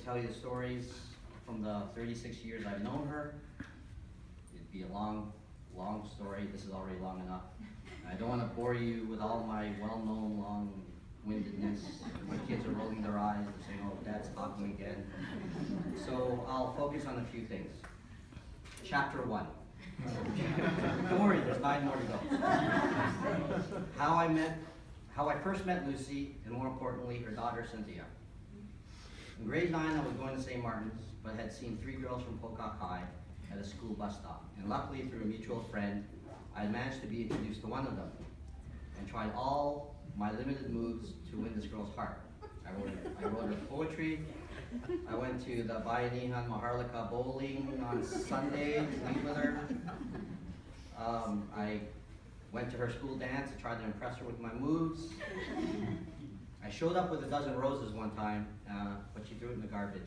tell you the stories from the 36 years I've known her. It'd be a long story. This is already long enough. I don't want to bore you with all my well-known long-windedness. My kids are rolling their eyes and saying, oh, Dad's talking again. So I'll focus on a few things. Chapter 1. Don't worry, there's 9 more to go. How I first met Lucy, and more importantly, her daughter Cynthia. In grade 9, I was going to St. Martin's, but had seen 3 girls from Pocock High at a school bus stop. And luckily, through a mutual friend, I had managed to be introduced to one of them, and tried all my limited moves to win this girl's heart. I wrote her poetry. I went to the Bayanihan Maharlika bowling on Sunday to meet with her. I went to her school dance to try to impress her with my moves. I showed up with a dozen roses one time, but she threw it in the garbage.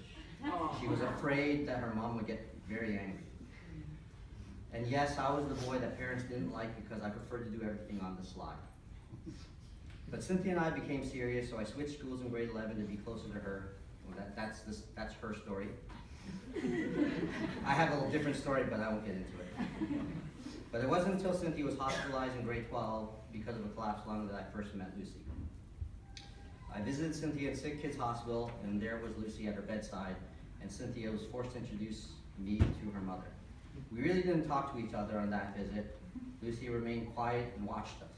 She was afraid that her mom would get very angry. And yes, I was the boy that parents didn't like because I preferred to do everything on the sly. But Cynthia and I became serious, so I switched schools in grade 11 to be closer to her. Well, that's her story. I have a little different story, but I won't get into it. But it wasn't until Cynthia was hospitalized in grade 12 because of a collapsed lung that I first met Lucy. I visited Cynthia at Sick Kids Hospital, and there was Lucy at her bedside, and Cynthia was forced to introduce me to her mother. We really didn't talk to each other on that visit. Lucy remained quiet and watched us.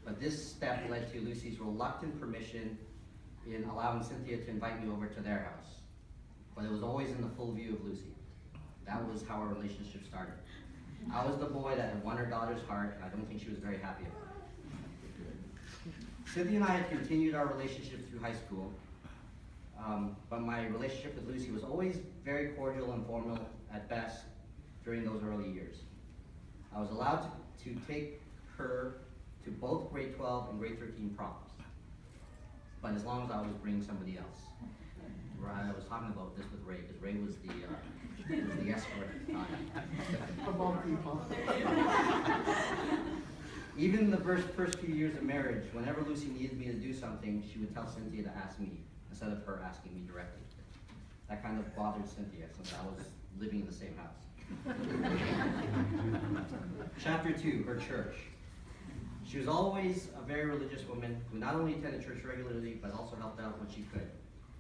But this step led to Lucy's reluctant permission in allowing Cynthia to invite me over to their house. But it was always in the full view of Lucy. That was how our relationship started. I was the boy that had won her daughter's heart, and I don't think she was very happy about it. Cynthia and I had continued our relationship through high school, but my relationship with Lucy was always very cordial and formal at best during those early years. I was allowed to take her to both grade 12 and grade 13 proms, but as long as I was bringing somebody else. I was talking about this with Ray, because Ray was the escort at the time. Of all people. Even in the first few years of marriage, whenever Lucy needed me to do something, she would tell Cynthia to ask me, instead of her asking me directly. That kind of bothered Cynthia, since I was living in the same house. Chapter 2, her church. She was always a very religious woman who not only attended church regularly, but also helped out when she could.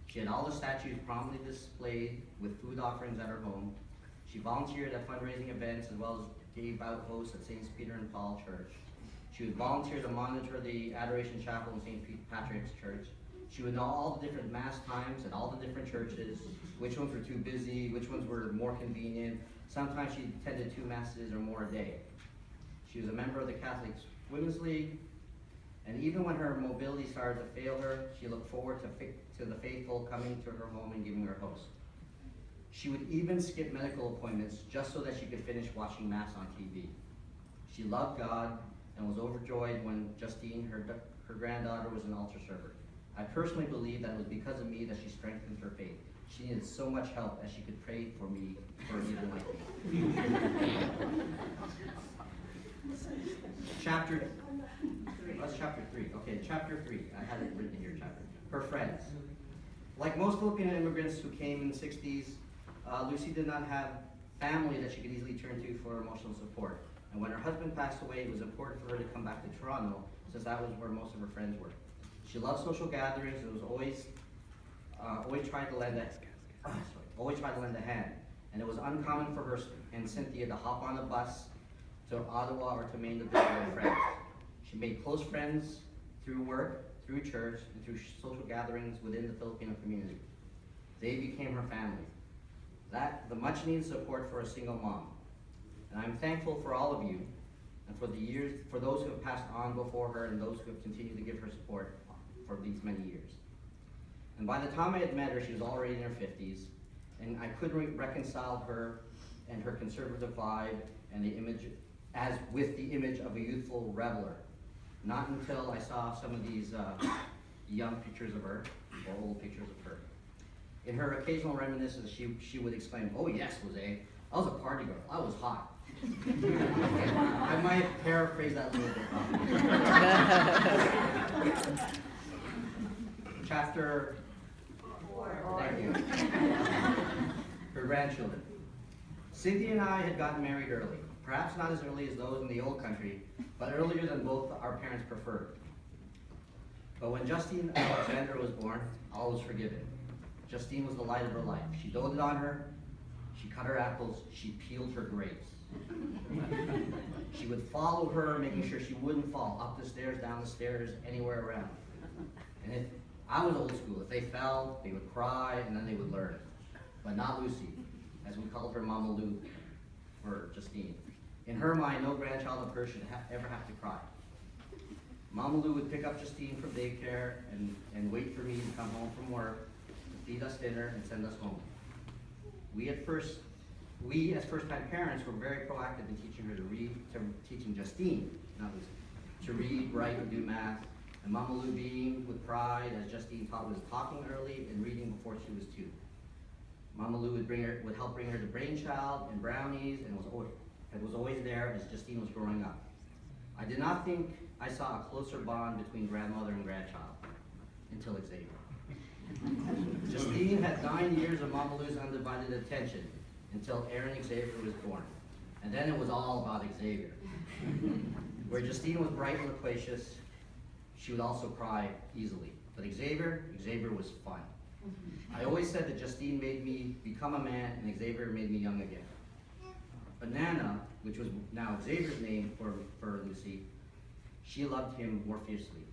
She had all the statues prominently displayed with food offerings at her home. She volunteered at fundraising events as well as gave out hosts at St. Peter and Paul Church. She would volunteer to monitor the Adoration Chapel in St. Patrick's Church. She would know all the different mass times at all the different churches, which ones were too busy, which ones were more convenient. Sometimes she attended 2 masses or more a day. She was a member of the Catholic Women's League, and even when her mobility started to fail her, she looked forward to the faithful coming to her home and giving her a host. She would even skip medical appointments just so that she could finish watching Mass on TV. She loved God and was overjoyed when Justine, her granddaughter, was an altar server. I personally believe that it was because of me that she strengthened her faith. She needed so much help that she could pray for me, for even like me. That's chapter 3. Okay, chapter 3. I had it written here, chapter. Her friends. Like most Filipino immigrants who came in the 60s, Lucy did not have family that she could easily turn to for emotional support. And when her husband passed away, it was important for her to come back to Toronto, since that was where most of her friends were. She loved social gatherings and was always tried to lend a hand. And it was uncommon for her and Cynthia to hop on a bus to Ottawa or to Maine to visit her friends. She made close friends through work, through church, and through social gatherings within the Filipino community. They became her family. The much needed support for a single mom. And I'm thankful for all of you, and for those who have passed on before her and those who have continued to give her support for these many years. And by the time I had met her, she was already in her 50s, and I couldn't reconcile her and her conservative vibe and the image with the image of a youthful reveler. Not until I saw some of these young pictures of her, or old pictures of her. In her occasional reminiscences, she would exclaim, "Oh yes, Jose, I was a party girl, I was hot." I might paraphrase that a little bit. Chapter 4. Thank you. her grandchildren. Cynthia and I had gotten married early, perhaps not as early as those in the old country, but earlier than both our parents preferred. But when Justine Alexander was born, all was forgiven. Justine was the light of her life. She doted on her, she cut her apples, she peeled her grapes. She would follow her, making sure she wouldn't fall up the stairs, down the stairs, anywhere around. And I was old school. If they fell, they would cry, and then they would learn. But not Lucy, as we called her Mama Lou for Justine. In her mind, no grandchild of hers should ever have to cry. Mama Lou would pick up Justine from daycare and wait for me to come home from work, to feed us dinner and send us home. We as first-time parents were very proactive in teaching her to read, teaching Justine, not Lucy, to read, write, and do math. And Mama Lou beamed with pride as Justine was talking early and reading before she was 2. Mama Lou would help bring her to Brainchild and Brownies and was always there as Justine was growing up. I did not think I saw a closer bond between grandmother and grandchild until Xavier. Justine had 9 years of Mama Lou's undivided attention until Aaron Xavier was born. And then it was all about Xavier. Where Justine was bright and loquacious, she would also cry easily. But Xavier was fun. I always said that Justine made me become a man and Xavier made me young again. Banana, which was now Xavier's name for Lucy, she loved him more fiercely.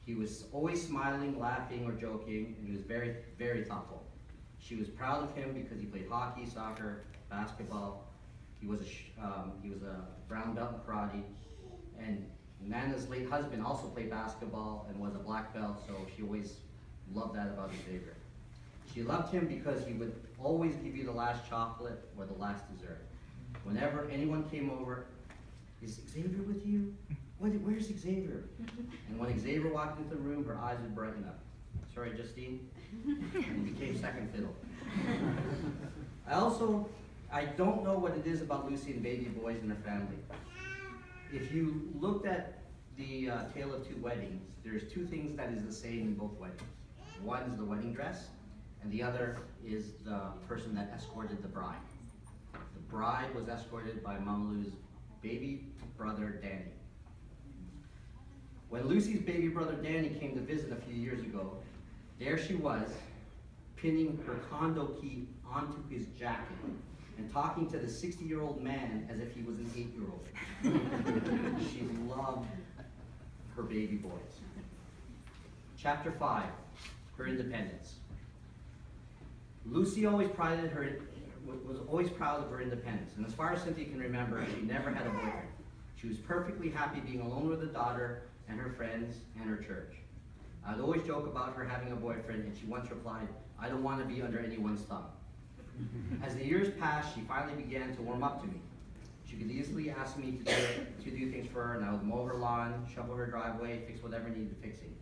He was always smiling, laughing, or joking, and he was very, very thoughtful. She was proud of him because he played hockey, soccer, basketball. He was a brown belt in karate, and Nana's late husband also played basketball and was a black belt, so she always loved that about Xavier. She loved him because he would always give you the last chocolate or the last dessert. Whenever anyone came over, "Is Xavier with you? Where's Xavier?" And when Xavier walked into the room, her eyes would brighten up. "Sorry, Justine?" And he became second fiddle. I don't know what it is about Lucy and baby boys and their family. If you looked at the Tale of Two Weddings, there's 2 things that is the same in both weddings. One is the wedding dress, and the other is the person that escorted the bride. The bride was escorted by Mama Lou's baby brother, Danny. When Lucy's baby brother, Danny, came to visit a few years ago, there she was, pinning her condo key onto his jacket and talking to the 60-year-old man as if he was an 8-year-old. She loved her baby boys. Chapter 5, her independence. Lucy was always proud of her independence, and as far as Cynthia can remember, she never had a boyfriend. She was perfectly happy being alone with her daughter and her friends and her church. I'd always joke about her having a boyfriend, and she once replied, "I don't want to be under anyone's thumb." As the years passed, she finally began to warm up to me. She could easily ask me to do things for her, and I would mow her lawn, shovel her driveway, fix whatever needed fixing.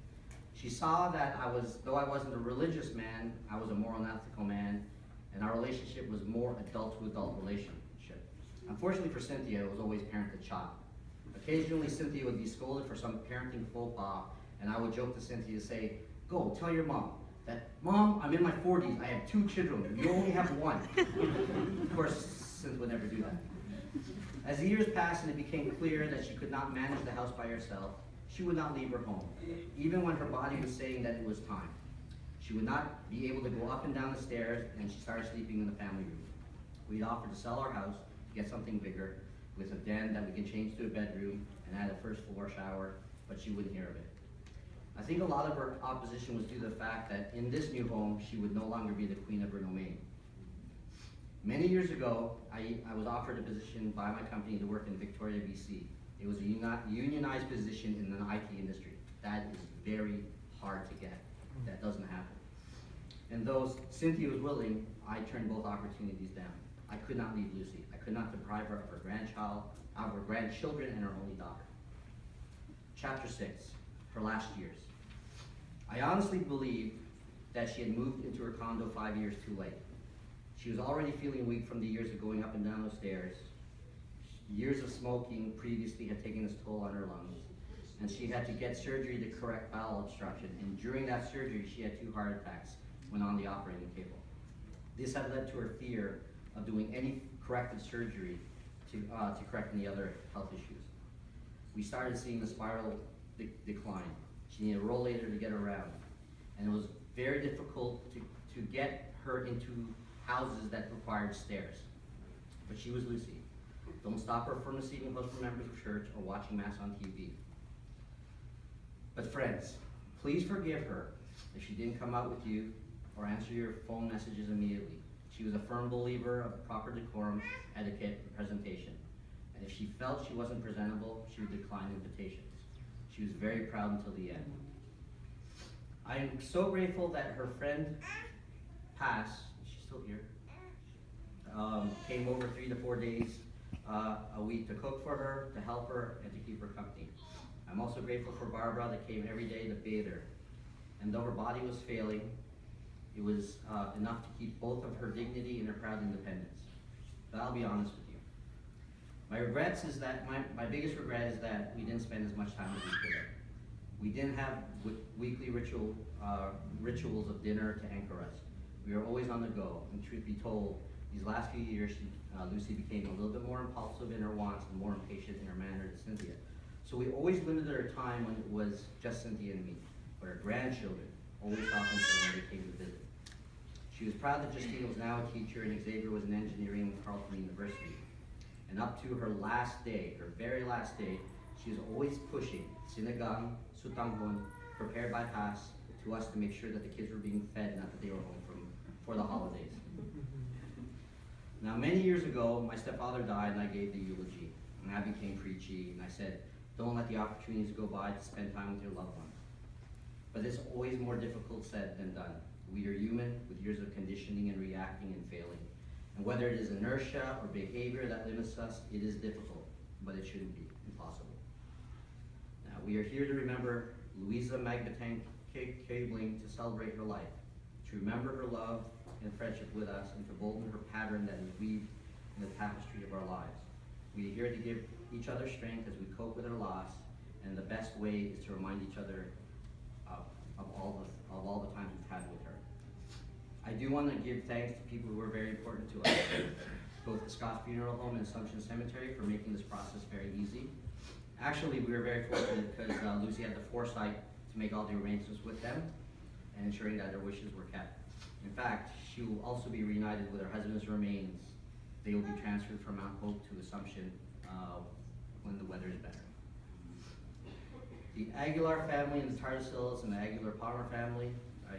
She saw that though I wasn't a religious man, I was a moral and ethical man, and our relationship was more adult-to-adult relationship. Unfortunately for Cynthia, it was always parent to child. Occasionally, Cynthia would be scolded for some parenting faux pas, and I would joke to Cynthia to say, "Go, tell your mom that, 'Mom, I'm in my 40s, I have 2 children, you only have 1. Of course, Cynthia would never do that. As the years passed and it became clear that she could not manage the house by herself, she would not leave her home, even when her body was saying that it was time. She would not be able to go up and down the stairs, and she started sleeping in the family room. We'd offered to sell our house to get something bigger, with a den that we could change to a bedroom and add a first floor shower, but she wouldn't hear of it. I think a lot of her opposition was due to the fact that in this new home, she would no longer be the queen of her domain. Many years ago, I was offered a position by my company to work in Victoria, BC. It was a unionized position in the IT industry. That is very hard to get. That doesn't happen. And though Cynthia was willing, I turned both opportunities down. I could not leave Lucy. I could not deprive her of her grandchildren, and her only daughter. Chapter 6, her last years. I honestly believe that she had moved into her condo 5 years too late. She was already feeling weak from the years of going up and down those stairs. Years of smoking previously had taken its toll on her lungs, and she had to get surgery to correct bowel obstruction, and during that surgery she had 2 heart attacks when on the operating table. This had led to her fear of doing any corrective surgery to correct any other health issues. We started seeing the spiral decline. She needed a rollator to get around. And it was very difficult to get her into houses that required stairs. But she was Lucy. Don't stop her from receiving hosts from members of church or watching Mass on TV. But friends, please forgive her if she didn't come out with you or answer your phone messages immediately. She was a firm believer of proper decorum, etiquette, and presentation. And if she felt she wasn't presentable, she would decline invitations. She was very proud until the end. I am so grateful that her friend passed, is she still here? Came over 3 to 4 days a week to cook for her, to help her, and to keep her company. I'm also grateful for Barbara that came every day to bathe her. And though her body was failing, it was enough to keep both of her dignity and her proud independence. But I'll be honest with you. My regrets is that, my biggest regret is that we didn't spend as much time as we could have. We didn't have weekly rituals of dinner to anchor us. We were always on the go, and truth be told, these last few years, Lucy became a little bit more impulsive in her wants and more impatient in her manner to Cynthia. So we always limited our time when it was just Cynthia and me, but her grandchildren always softened her when they came to visit. She was proud that Justina was now a teacher and Xavier was in engineering at Carleton University. And up to her last day, her very last day, she was always pushing sinigang, sutanghon, prepared by Pass, to us to make sure that the kids were being fed, not that they were home for the holidays. Now, many years ago, my stepfather died and I gave the eulogy. And I became preachy and I said, don't let the opportunities go by to spend time with your loved ones. But it's always more difficult said than done. We are human with years of conditioning and reacting and failing. And whether it is inertia or behavior that limits us, it is difficult, but it shouldn't be impossible. Now, we are here to remember Luisa Cabling, to celebrate her life, to remember her love and friendship with us, and to bolden her pattern that is weaved in the tapestry of our lives. We are here to give each other strength as we cope with our loss, and the best way is to remind each other of all the times we've had with her. I do want to give thanks to people who were very important to us, both the Scott's Funeral Home and Assumption Cemetery, for making this process very easy. Actually, we were very fortunate because Lucy had the foresight to make all the arrangements with them and ensuring that their wishes were kept. In fact, she will also be reunited with her husband's remains. They will be transferred from Mount Hope to Assumption when the weather is better. The Aguilar family and the Tarsills and the Aguilar-Palmer family, I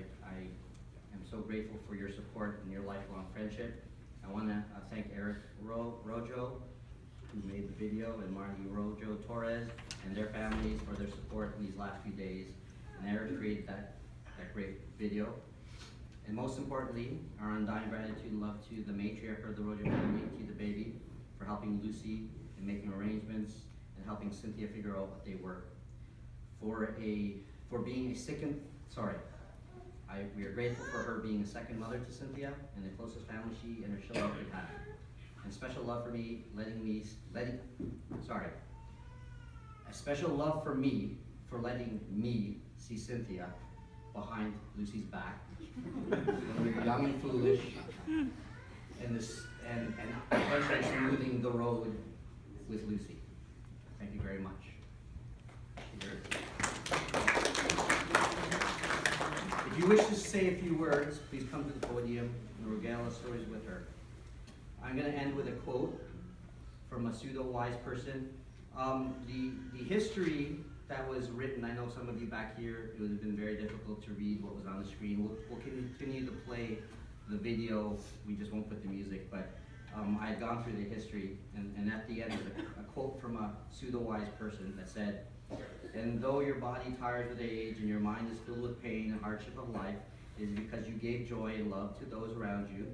am so grateful for your support and your lifelong friendship. I want to thank Eric Rojo, who made the video, and Marty Rojo Torres and their families for their support in these last few days. And Eric created that great video. And most importantly, our undying gratitude and love to the matriarch of the Rojo family, to the baby, for helping Lucy and making arrangements and helping Cynthia figure out what they were. For being a second, we are grateful for her being a second mother to Cynthia and the closest family she and her children could have. And special love for me, a special love for me for letting me see Cynthia behind Lucy's back when we were young and foolish, and especially smoothing the road with Lucy. Thank you very much. If you wish to say a few words, please come to the podium and regale us stories with her. I'm going to end with a quote from a pseudo-wise person. The history that was written, I know some of you back here, it would have been very difficult to read what was on the screen. We'll continue to play the video, we just won't put the music, but I had gone through the history, and at the end is a quote from a pseudo-wise person that said, "And though your body tires with age and your mind is filled with pain and hardship of life, it is because you gave joy and love to those around you,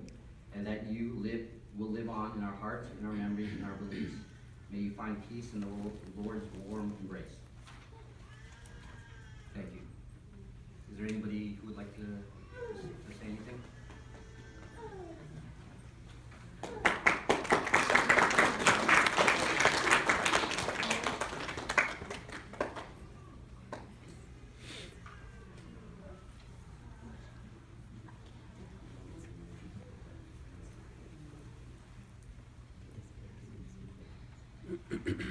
and that you will live on in our hearts, in our memories, and our beliefs. May you find peace in the Lord's warm embrace." Thank you. Is there anybody who would like to say anything? Aye.